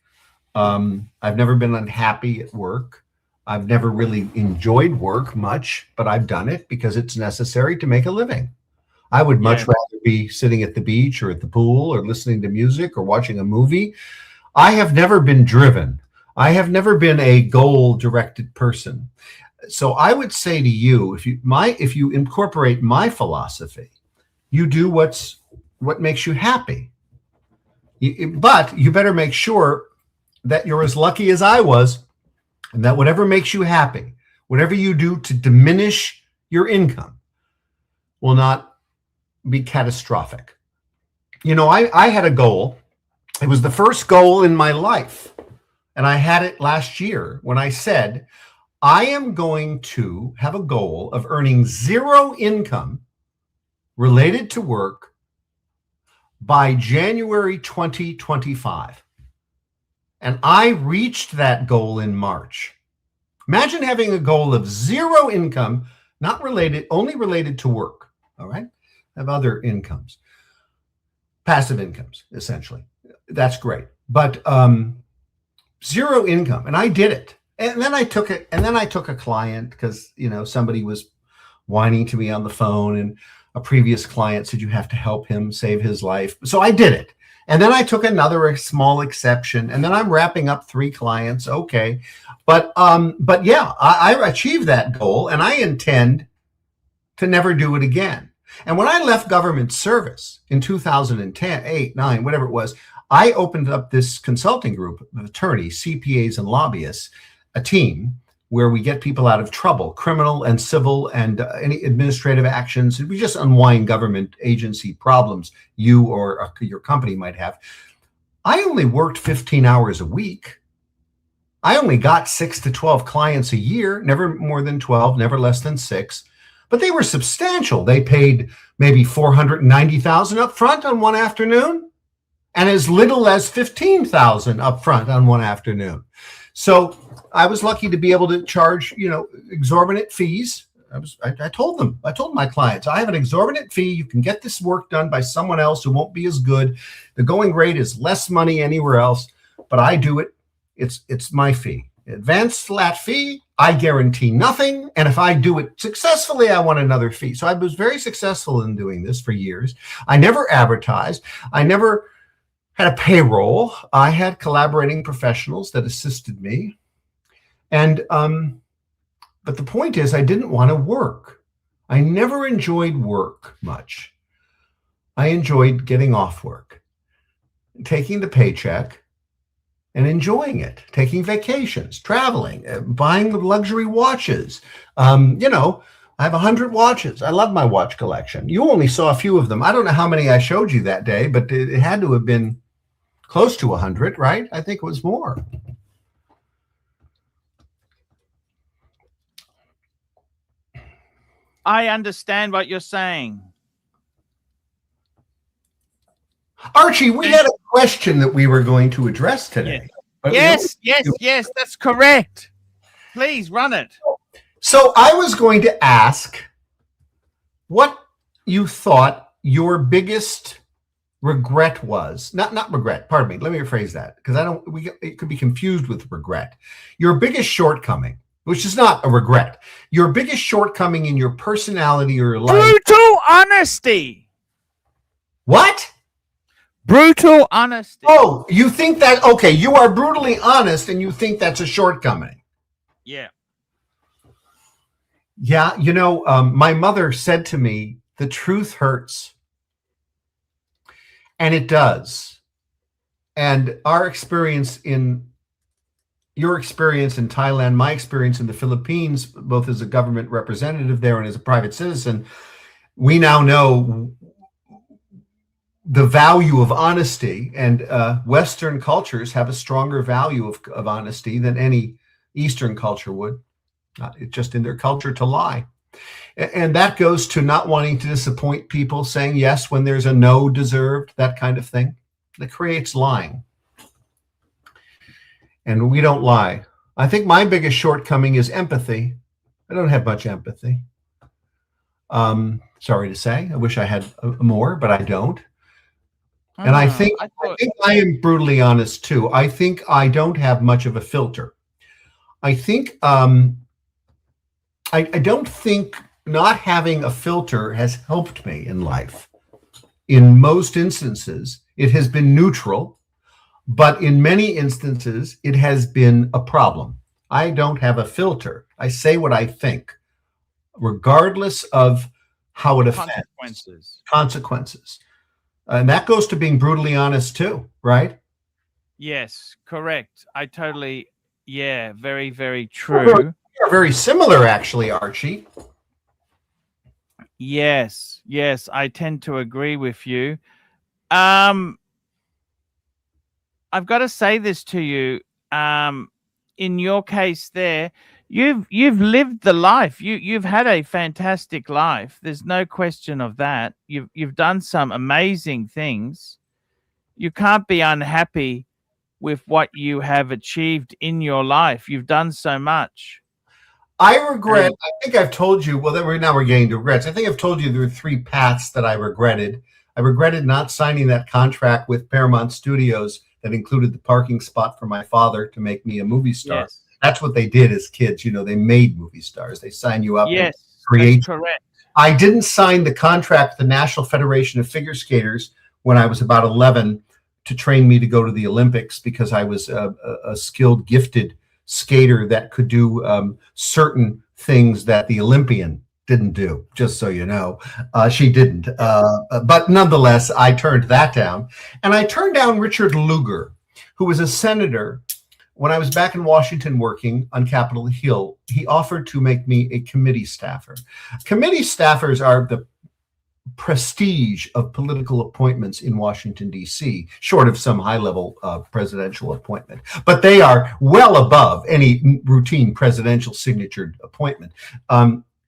I've never been unhappy at work. I've never really enjoyed work much, but I've done it because it's necessary to make a living. I would much rather be sitting at the beach or at the pool or listening to music or watching a movie. I have never been driven. I have never been a goal-directed person. So I would say to you, if you incorporate my philosophy, you do what makes you happy. But you better make sure that you're as lucky as I was, and that whatever makes you happy, whatever you do to diminish your income, will not be catastrophic. You know, I had a goal. It was the first goal in my life, and I had it last year when I said, I am going to have a goal of earning zero income related to work by January 2025. And I reached that goal in March. Imagine having a goal of zero income, not related, only related to work. All right. I have other incomes, passive incomes, essentially. That's great. But zero income. And I did it. And then I took it. And then I took a client because, you know, somebody was whining to me on the phone, and a previous client said, you have to help him save his life. So I did it. And then I took another small exception, and then I'm wrapping up 3 clients. Okay. But yeah, I achieved that goal, and I intend to never do it again. And when I left government service in 2010, 8, 9, whatever it was, I opened up this consulting group of attorneys, CPAs, and lobbyists, a team where we get people out of trouble, criminal and civil and any administrative actions. We just unwind government agency problems you or your company might have. I only worked 15 hours a week. I only got 6 to 12 clients a year, never more than 12, never less than 6. But they were substantial. They paid maybe $490,000 up front on one afternoon, and as little as $15,000 up front on one afternoon. So I was lucky to be able to charge, exorbitant fees. I told my clients, I have an exorbitant fee. You can get this work done by someone else who won't be as good. The going rate is less money anywhere else, but I do it. It's my fee. Advanced flat fee, I guarantee nothing. And if I do it successfully, I want another fee. So I was very successful in doing this for years. I never advertised. I never had a payroll. I had collaborating professionals that assisted me. And, but the point is, I didn't want to work. I never enjoyed work much. I enjoyed getting off work, taking the paycheck, and enjoying it, taking vacations, traveling, buying luxury watches. I have 100 watches. I love my watch collection. You only saw a few of them. I don't know how many I showed you that day, but it had to have been close to 100, right? I think it was more. I understand what you're saying. Archie, we had a question that we were going to address today. Yes, that's correct. Please run it. So I was going to ask what you thought your biggest regret was. Not regret, pardon me. Let me rephrase that, because it could be confused with regret. Your biggest shortcoming, which is not a regret. Your biggest shortcoming in your personality or your life. Brutal honesty. What? Brutal honesty. Oh, you think that, okay, you are brutally honest and you think that's a shortcoming. Yeah. Yeah, my mother said to me, the truth hurts. And it does. And your experience in Thailand, my experience in the Philippines, both as a government representative there and as a private citizen, we now know the value of honesty, and Western cultures have a stronger value of honesty than any Eastern culture would. It's just in their culture to lie. And that goes to not wanting to disappoint people, saying yes when there's a no deserved, that kind of thing. That creates lying. And we don't lie. I think my biggest shortcoming is empathy. I don't have much empathy. Sorry to say. I wish I had more, but I don't. And I think I am brutally honest too. I think I don't have much of a filter. I think I don't think not having a filter has helped me in life. In most instances, it has been neutral, but in many instances, it has been a problem. I don't have a filter. I say what I think, regardless of how it affects consequences. And that goes to being brutally honest too, right? Yes, correct. I totally, very, very true. We are very similar, actually, Archie. Yes, I tend to agree with you. I've got to say this to you. In your case there, you've lived the life. You've had a fantastic life. There's no question of that. You've done some amazing things. You can't be unhappy with what you have achieved in your life. You've done so much. I regret, I think I've told you, well, now we're getting to regrets. I think I've told you there were 3 paths that I regretted. I regretted not signing that contract with Paramount Studios that included the parking spot for my father to make me a movie star. Yes. That's what they did as kids. They made movie stars. They sign you up and create. That's correct. I didn't sign the contract with the National Federation of Figure Skaters when I was about 11 to train me to go to the Olympics because I was a skilled, gifted skater that could do certain things that the Olympian didn't do, just so you know. She didn't. But nonetheless, I turned that down. And I turned down Richard Lugar, who was a senator. When I was back in Washington working on Capitol Hill, he offered to make me a committee staffer. Committee staffers are the prestige of political appointments in Washington, D.C., short of some high-level presidential appointment. But they are well above any routine presidential signatured appointment.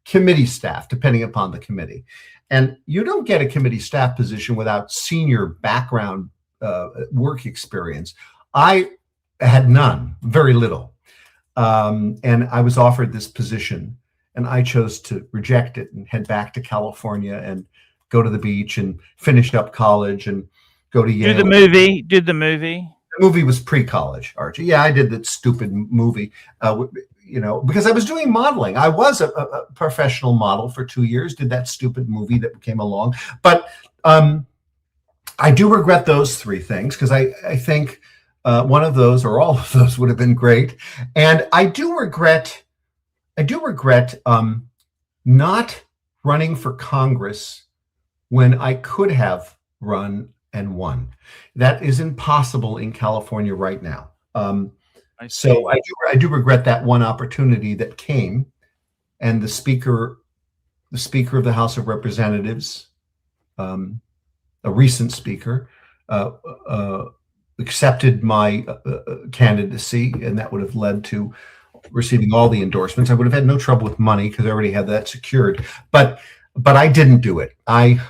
Committee staff, depending upon the committee. And you don't get a committee staff position without senior background work experience. I had none, very little. And I was offered this position, and I chose to reject it and head back to California and go to the beach and finish up college and go to Yale. Do the movie. The movie was pre-college, Archie. Yeah, I did that stupid movie, because I was doing modeling. I was a professional model for 2 years, did that stupid movie that came along. But I do regret those three things because I think one of those or all of those would have been great. And I do regret not running for Congress when I could have run and won. That is impossible in California right now. So I do regret that one opportunity that came, and the Speaker of the House of Representatives, a recent Speaker, accepted my candidacy, and that would have led to receiving all the endorsements. I would have had no trouble with money because I already had that secured. But I didn't do it. I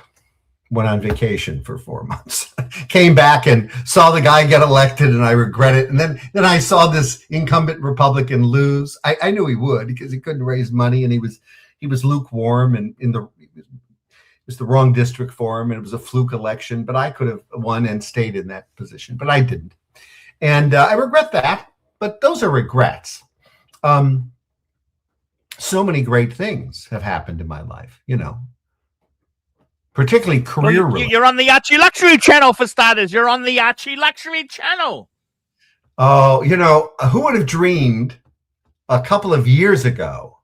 went on vacation for 4 months, came back and saw the guy get elected, and I regret it. And then I saw this incumbent Republican lose. I knew he would because he couldn't raise money, and he was lukewarm, and it was the wrong district for him, and it was a fluke election. But I could have won and stayed in that position, but I didn't, and I regret that. But those are regrets. So many great things have happened in my life, particularly career. Well, you're on the ArchieLuxury channel, for starters. You're on the ArchieLuxury channel. Oh, who would have dreamed a couple of years ago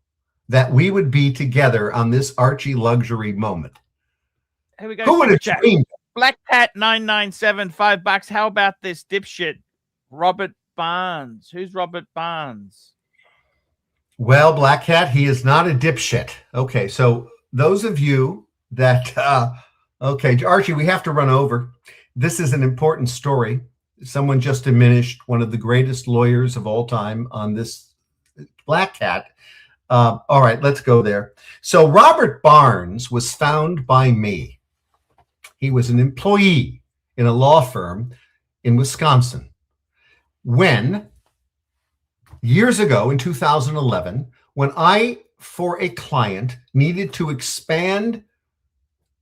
that we would be together on this ArchieLuxury moment? Here we go. Who would have dreamed? Black Cat 997, $5. How about this dipshit, Robert Barnes? Who's Robert Barnes? Well, Black Cat, he is not a dipshit. Okay, so those of you that, okay, Archie, we have to run over. This is an important story. Someone just diminished one of the greatest lawyers of all time on this Black Cat. All right, let's go there. So Robert Barnes was found by me. He was an employee in a law firm in Wisconsin when, years ago in 2011, when I, for a client, needed to expand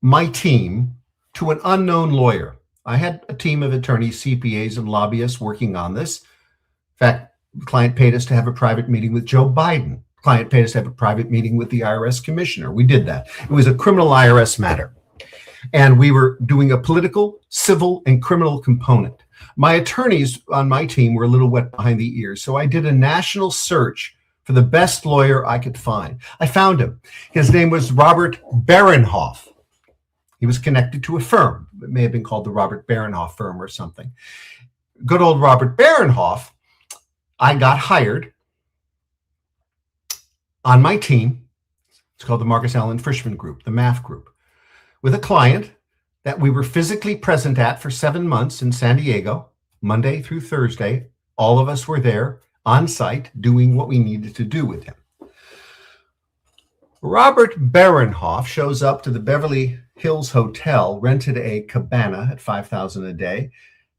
my team to an unknown lawyer. I had a team of attorneys, CPAs, and lobbyists working on this. In fact, the client paid us to have a private meeting with Joe Biden. The client paid us to have a private meeting with the IRS commissioner. We did that. It was a criminal IRS matter. And we were doing a political, civil, and criminal component. My attorneys on my team were a little wet behind the ears, so I did a national search for the best lawyer I could find. I found him. His name was Robert Barenhoff. He was connected to a firm. It may have been called the Robert Barenhoff firm or something. Good old Robert Barenhoff. I got hired on my team. It's called the Marcus Allen Frishman Group, the MAF group, with a client that we were physically present at for 7 months in San Diego, Monday through Thursday. All of us were there on site doing what we needed to do with him. Robert Barenhoff shows up to the Beverly Hills Hotel, rented a cabana at $5,000 a day,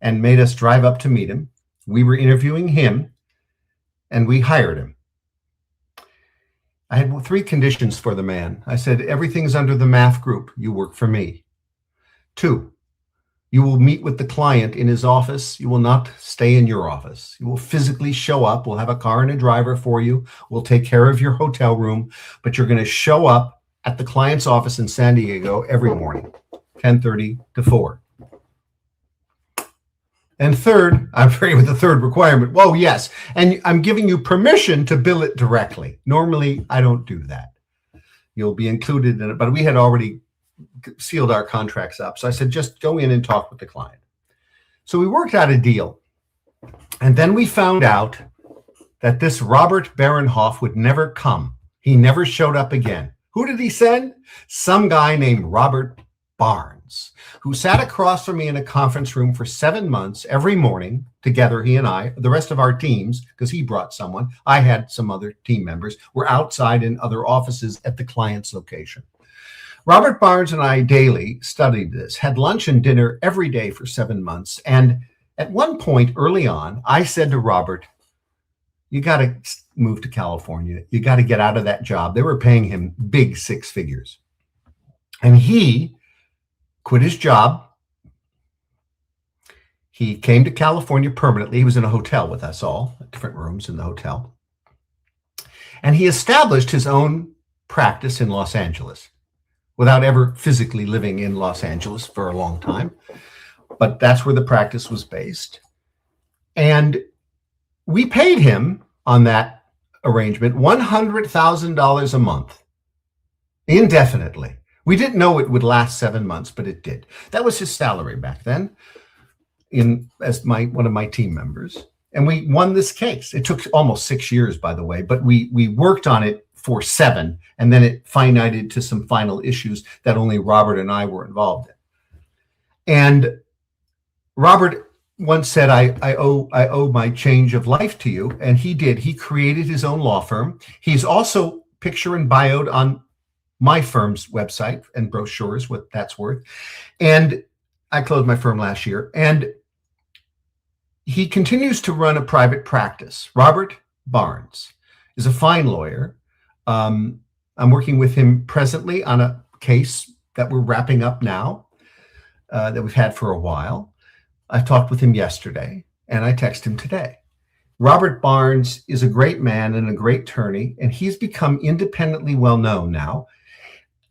and made us drive up to meet him. We were interviewing him, and we hired him. I had 3 conditions for the man. I said, everything's under the MAF group. You work for me. 2, you will meet with the client in his office. You will not stay in your office. You will physically show up. We'll have a car and a driver for you. We'll take care of your hotel room, but you're going to show up at the client's office in San Diego every morning, 10:30 to 4. And third, I'm afraid with the third requirement. Whoa, yes. And I'm giving you permission to bill it directly. Normally, I don't do that. You'll be included in it, but we had already sealed our contracts up. So I said, just go in and talk with the client. So we worked out a deal. And then we found out that this Robert Barenhoff would never come. He never showed up again. Who did he send? Some guy named Robert Barnes, who sat across from me in a conference room for 7 months every morning together. He and I, the rest of our teams, because he brought someone, I had some other team members, were outside in other offices at the client's location. Robert Barnes and I daily studied this, had lunch and dinner every day for 7 months. And at one point early on, I said to Robert, you got to move to California. You got to get out of that job. They were paying him big 6 figures. And he quit his job. He came to California permanently. He was in a hotel with us all, different rooms in the hotel. And he established his own practice in Los Angeles without ever physically living in Los Angeles for a long time. But that's where the practice was based. And we paid him on that arrangement $100,000 a month, indefinitely. We didn't know it would last 7 months, but it did. That was his salary back then, as one of my team members. And we won this case. It took almost 6 years, by the way, but we worked on it for 7, and then it finited to some final issues that only Robert and I were involved in. And Robert once said, I owe my change of life to you. And he did. He created his own law firm. He's also picture and bioed on my firm's website and brochures, what that's worth. And I closed my firm last year. And he continues to run a private practice. Robert Barnes is a fine lawyer. I'm working with him presently on a case that we're wrapping up now, that we've had for a while. I talked with him yesterday, and I texted him today. Robert Barnes is a great man and a great attorney, and he's become independently well known now.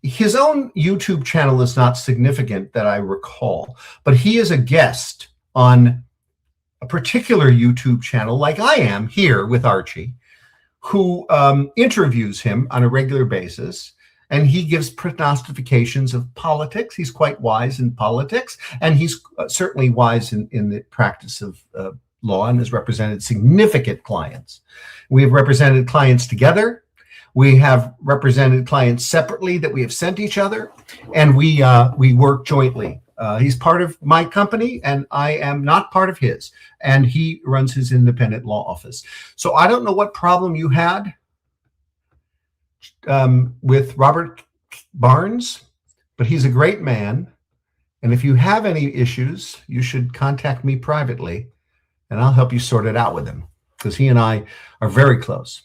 His own YouTube channel is not significant that I recall, but he is a guest on a particular YouTube channel, like I am here with Archie, who interviews him on a regular basis. And he gives prognostications of politics. He's quite wise in politics, and he's certainly wise in the practice of law, and has represented significant clients. We have represented clients together. We have represented clients separately that we have sent each other, and we work jointly. He's part of my company, and I am not part of his, and he runs his independent law office. So I don't know what problem you had with Robert Barnes, but he's a great man. And if you have any issues, you should contact me privately, and I'll help you sort it out with him, because he and I are very close.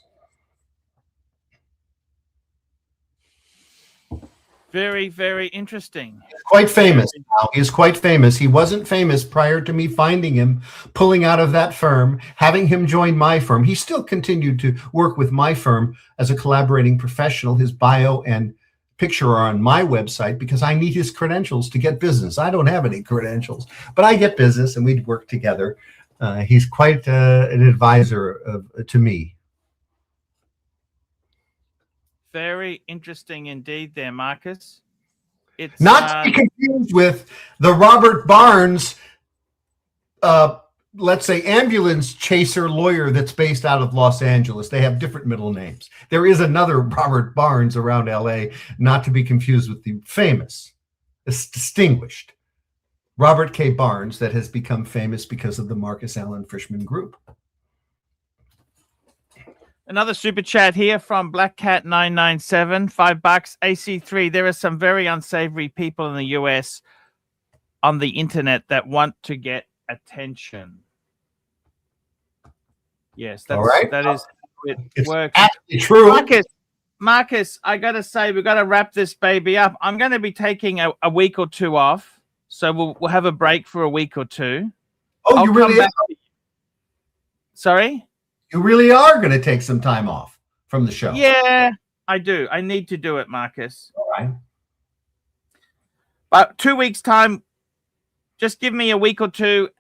Very, very interesting. He's quite famous now. He's quite famous. He wasn't famous prior to me finding him, pulling out of that firm, having him join my firm. He still continued to work with my firm as a collaborating professional. His bio and picture are on my website because I need his credentials to get business. I don't have any credentials, but I get business, and we'd work together. He's quite an advisor to me. Very interesting indeed there, Marcus. It's not to be confused with the Robert Barnes, let's say, ambulance chaser lawyer that's based out of Los Angeles. They have different middle names. There is another Robert Barnes around LA, not to be confused with the famous, distinguished Robert K. Barnes that has become famous because of the Marcus Allen Frishman group. Another super chat here from Black Cat 997, $5. AC3. There are some very unsavory people in the US on the internet that want to get attention. Yes, that's all right. That is it works. Actually true. Marcus, I gotta say, we've got to wrap this baby up. I'm going to be taking a week or two off, so we'll have a break for a week or two. Oh, you really are? Sorry? You really are going to take some time off from the show. Yeah, I do. I need to do it, Marcus. All right. But 2 weeks' time, just give me a week or two,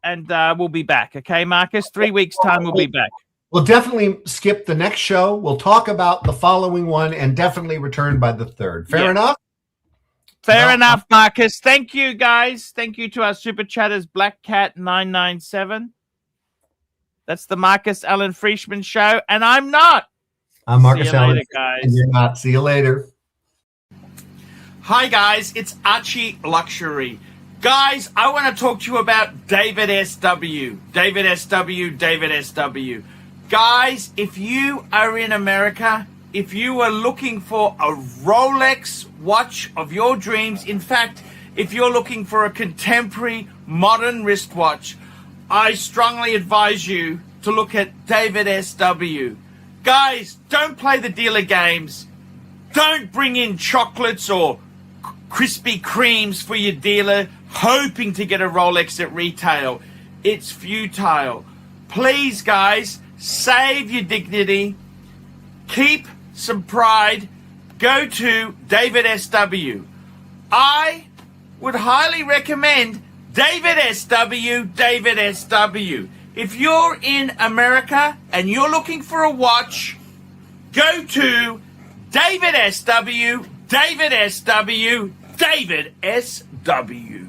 and we'll be back. Okay, Marcus? 3 weeks' time, we'll be back. We'll definitely skip the next show. We'll talk about the following one and definitely return by the 3rd. Fair enough? Fair enough, Marcus. Thank you, guys. Thank you to our super chatters, Black Cat 997. That's the Marcus Allen Frishman Show, and I'm not. I'm Marcus Allen. Later, guys. And you're not. See you later. Hi, guys. It's ArchieLuxury. Guys, I want to talk to you about David SW. David SW, David SW. Guys, if you are in America, if you are looking for a Rolex watch of your dreams, in fact, if you're looking for a contemporary modern wristwatch, I strongly advise you to look at David SW. Guys, don't play the dealer games. Don't bring in chocolates or Krispy Kremes for your dealer hoping to get a Rolex at retail. It's futile. Please, guys, save your dignity. Keep some pride. Go to David SW. I would highly recommend David SW, David SW. If you're in America and you're looking for a watch, go to David SW, David SW, David SW.